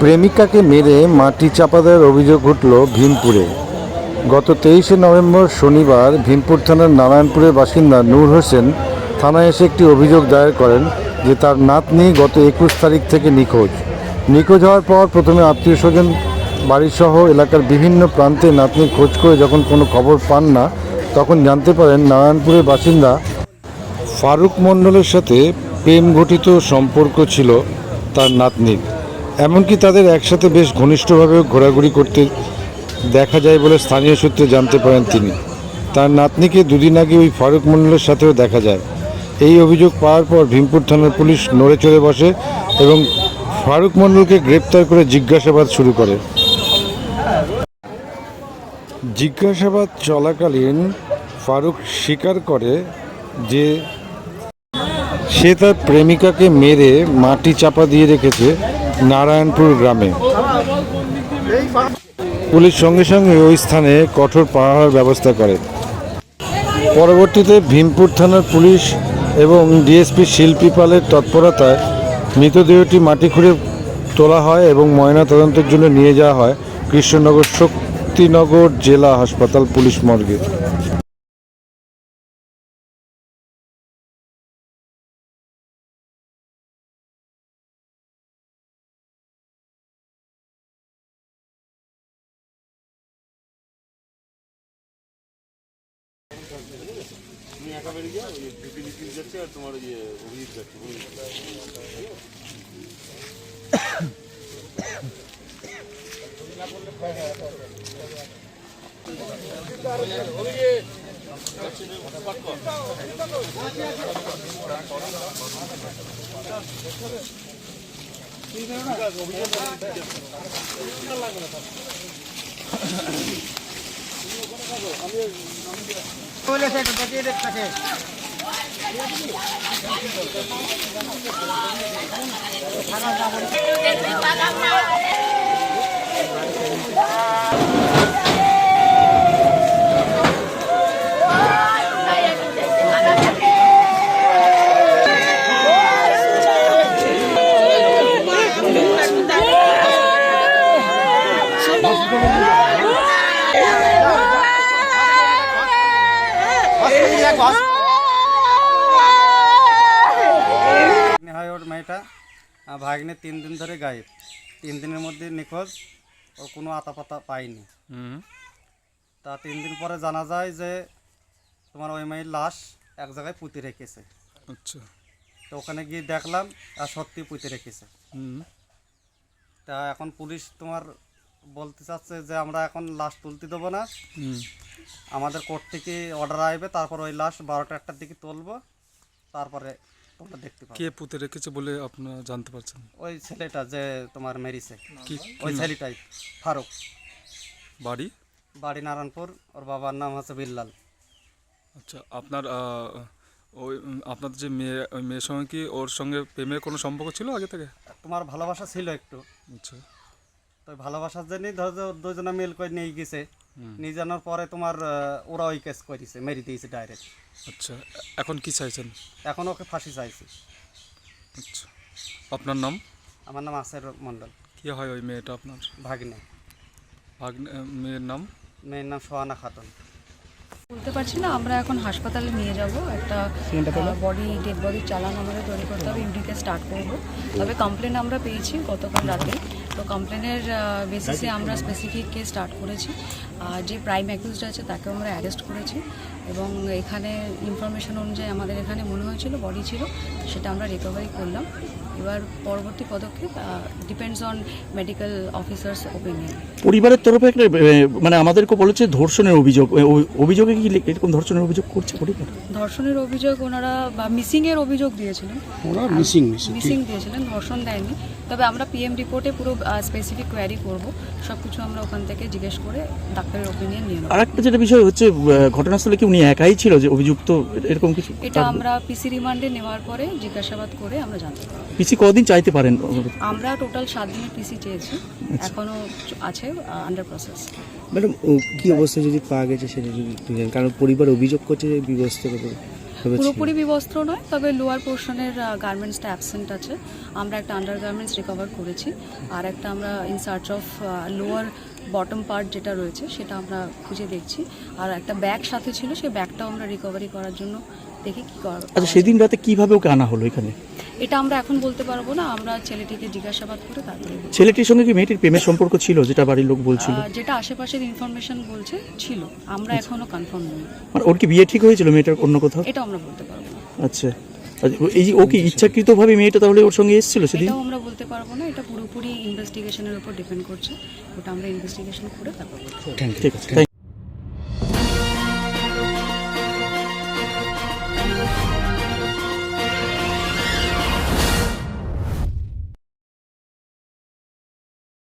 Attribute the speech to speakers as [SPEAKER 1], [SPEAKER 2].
[SPEAKER 1] প্রেমিকাকে মেরে মাটি চাপা দেওয়ার অভিযোগ উঠল ভীমপুরে। গত 23শে নভেম্বর শনিবার ভীমপুর থানার নারায়ণপুরের বাসিন্দা নূর হোসেন থানায় এসে একটি অভিযোগ দায়ের করেন যে তার নাতনি গত 21 তারিখ থেকে নিখোঁজ হওয়ার পর প্রথমে আত্মীয় স্বজন বাড়িসহ এলাকার বিভিন্ন প্রান্তে নাতনির খোঁজ করে যখন কোনো খবর পান না, তখন জানতে পারেন নারায়ণপুরের বাসিন্দা ফারুক মণ্ডলের সাথে প্রেম ঘটিত সম্পর্ক ছিল তার নাতনির। এমনকি তাদের একসাথে বেশ ঘনিষ্ঠভাবেও ঘোরাঘুরি করতে দেখা যায় বলে স্থানীয় সূত্রে জানতে পারেন তিনি। তার নাতনিকে দুদিন আগে ওই ফারুক মণ্ডলের সাথেও দেখা যায়। এই অভিযোগ পাওয়ার পর ভীমপুর থানার পুলিশ নড়ে চড়ে বসে এবং ফারুক মণ্ডলকে গ্রেপ্তার করে জিজ্ঞাসাবাদ শুরু করে। জিজ্ঞাসাবাদ চলাকালীন ফারুক স্বীকার করে যে সে তার প্রেমিকাকে মেরে মাটি চাপা দিয়ে রেখেছে নারায়ণপুর গ্রামে। পুলিশ সঙ্গে সঙ্গে ওই স্থানে কঠোর পাহারার ব্যবস্থা করে। পরবর্তীতে ভীমপুর থানার পুলিশ এবং ডিএসপি শিল্পী পালের তৎপরতায় মৃতদেহটি মাটি খুঁড়ে তোলা হয় এবং ময়নাতদন্তের জন্য নিয়ে যাওয়া হয় কৃষ্ণনগর শক্তিনগর জেলা হাসপাতাল পুলিশ মর্গে।
[SPEAKER 2] তুমি একা বেরিয়ে যাও, ডিপি যাচ্ছে আর তোমার অভিজিৎ যাচ্ছে।
[SPEAKER 3] মেয়েটা ভাগ্নে 3 দিন ধরে গায়েব, 3 দিনের মধ্যে নিখোঁজ, ও কোনো আতাপাতা পাইনি। তা 3 দিন পরে জানা যায় যে তোমার ওই মেয়ের লাশ এক জায়গায় পুঁতে রেখেছে।
[SPEAKER 4] আচ্ছা,
[SPEAKER 3] তো ওখানে গিয়ে দেখলাম আর সত্যি পুঁতে রেখেছে। তা এখন পুলিশ তোমার বলতে চাচ্ছে যে আমরা এখন লাশ তুলতে দেবো না, আমাদের কোর্ট থেকে অর্ডার আসবে, তারপর ওই লাশ 12টা 1টার দিকে তুলবো, তারপরে তোমরা দেখতে পাবে।
[SPEAKER 4] কে পুঁতে রেখেছে বলে আপনারা জানতে পারছেন?
[SPEAKER 3] ওই ছেলেটা যে তোমার মেরিছে,
[SPEAKER 4] কি
[SPEAKER 3] ওই ছেলেটাই ফারুক।
[SPEAKER 4] বাড়ি
[SPEAKER 3] নারায়ণপুর, ওর বাবার নাম হচ্ছে বিল্লাল।
[SPEAKER 4] আচ্ছা, আপনার ওই আপনাদের যে মেয়ে, ওই মেয়ের সঙ্গে কি ওর সঙ্গে প্রেমের কোনো সম্পর্ক ছিল আগে থেকে?
[SPEAKER 3] তোমার ভালোবাসা ছিল একটু।
[SPEAKER 4] আচ্ছা,
[SPEAKER 3] তো ভালোবাসার জন্যই ধরো দুজনে মিল করে নিয়ে গেছে, নিয়ে জানার পরে তোমার ওরা ওই কেস করেছে, মেরে দিয়েছে ডাইরেক্ট।
[SPEAKER 4] আচ্ছা, এখন কি চাইছেন?
[SPEAKER 3] এখন ওকে ফাঁসি চাইছি।
[SPEAKER 4] আচ্ছা, আপনার নাম?
[SPEAKER 3] আমার নাম আসের মণ্ডল।
[SPEAKER 4] কি হয় ওই মেয়েটা আপনার?
[SPEAKER 3] ভাগ্নে।
[SPEAKER 4] মেয়ের নাম?
[SPEAKER 3] মেয়ের নাম সোহানা খাতুন।
[SPEAKER 5] বলতে পারছি না, আমরা এখন হাসপাতালে নিয়ে যাব। একটা ডেড বডি চালান আমাদের তৈরি করতে হবে, ইউনিটে স্টার্ট করব। তবে কমপ্লেন আমরা পেয়েছি গতকাল রাতে, তো কমপ্লেনের বেসিসে আমরা স্পেসিফিক কেস স্টার্ট করেছি। যে প্রাইম অ্যাকিউজড আছে তাকে আমরা অ্যারেস্ট করেছি এবং এখানে ইনফরমেশন অনুযায়ী আমাদের এখানে মনে হয়েছিল বডি ছিল, সেটা আমরা রিকভারি করলাম। এবার পরবর্তী পদক্ষেপ depends on medical officers opinion.
[SPEAKER 6] পরিবারের তরফে একটা মানে আমাদেরকে বলেছে ধর্ষণের অভিযোগ, অভিযোগে কি এরকম ধর্ষণের অভিযোগ করছে পরিবার?
[SPEAKER 5] ধর্ষণের অভিযোগ ওনারা বা মিসিংয়ের অভিযোগ দিয়েছিলেন, মিসিং দিয়েছিলেন, ধর্ষণ দেয়নি। তবে আমরা পিএম রিপোর্টে পুরো স্পেসিফিক কোয়ারি করব, সব কিছু আমরা ওখান থেকে জিজ্ঞেস করে ডাক্তারের ওপিনিয়ন নিয়ে নেব।
[SPEAKER 6] আর একটা যেটা বিষয় হচ্ছে, ঘটনাস্থলে কি উনি একাই ছিল যে অভিযুক্ত, এরকম কিছু?
[SPEAKER 5] এটা আমরা পিসি রিমান্ডে নেওয়ার পরে জিজ্ঞাসাবাদ করে আমরা জানতে পারব।
[SPEAKER 6] পিসি কদিন চাইতে পারেন?
[SPEAKER 5] আমরা টোটাল 7 দিনের পিসি চেয়েছি, এখনো আছে আন্ডার প্রসেস।
[SPEAKER 7] ম্যাডাম, কি অবস্থা যদি পাওয়া গেছে সেটা যদি একটু জানেন, কারণ পরিবার অভিযোগ করছে যে বিবস্ত করে।
[SPEAKER 5] পুরোপুরি বিবস্ত্র নয়, তবে লোয়ার পোর্শনের গার্মেন্টসটা অ্যাবসেন্ট আছে। আমরা একটা আন্ডার গার্মেন্টস রিকভার করেছি, আর একটা আমরা in search of lower bottom part যেটা রয়েছে সেটা আমরা খুঁজে দেখছি। আর একটা ব্যাগ সাথে ছিল, সেই ব্যাগটাও আমরা রিকভারি করার জন্য দেখি কী করা।
[SPEAKER 6] আচ্ছা, সেদিন রাতে কিভাবে ওকে আনা হলো এখানে?
[SPEAKER 5] এটা আমরা এখন বলতে পারবো না, আমরা ছেলেটিকে জিজ্ঞাসাবাদ করে তারপরে বলবো।
[SPEAKER 6] ছেলেটির সঙ্গে কি মেয়েটির প্রেমের সম্পর্ক ছিল, যেটা বাড়ির লোক বলছিল?
[SPEAKER 5] যেটা আশেপাশের ইনফরমেশন বলছে ছিল, আমরা এখনো কনফার্ম নই।
[SPEAKER 6] মানে ওর কি বিয়ে ঠিক হয়েছিল মেয়েটার অন্য কোথাও?
[SPEAKER 5] এটা আমরা বলতে পারবো না।
[SPEAKER 6] আচ্ছা, এই যে ও কি ইচ্ছাকৃতভাবে মেয়েটা তাহলে ওর সঙ্গে এসেছিল সেদিন?
[SPEAKER 5] এটাও আমরা বলতে পারবো না, এটা পুরোপুরি ইনভেস্টিগেশনের উপর ডিপেন্ড করছে। ওটা আমরা ইনভেস্টিগেশন করে তারপর বলবো।
[SPEAKER 6] ঠিক আছে।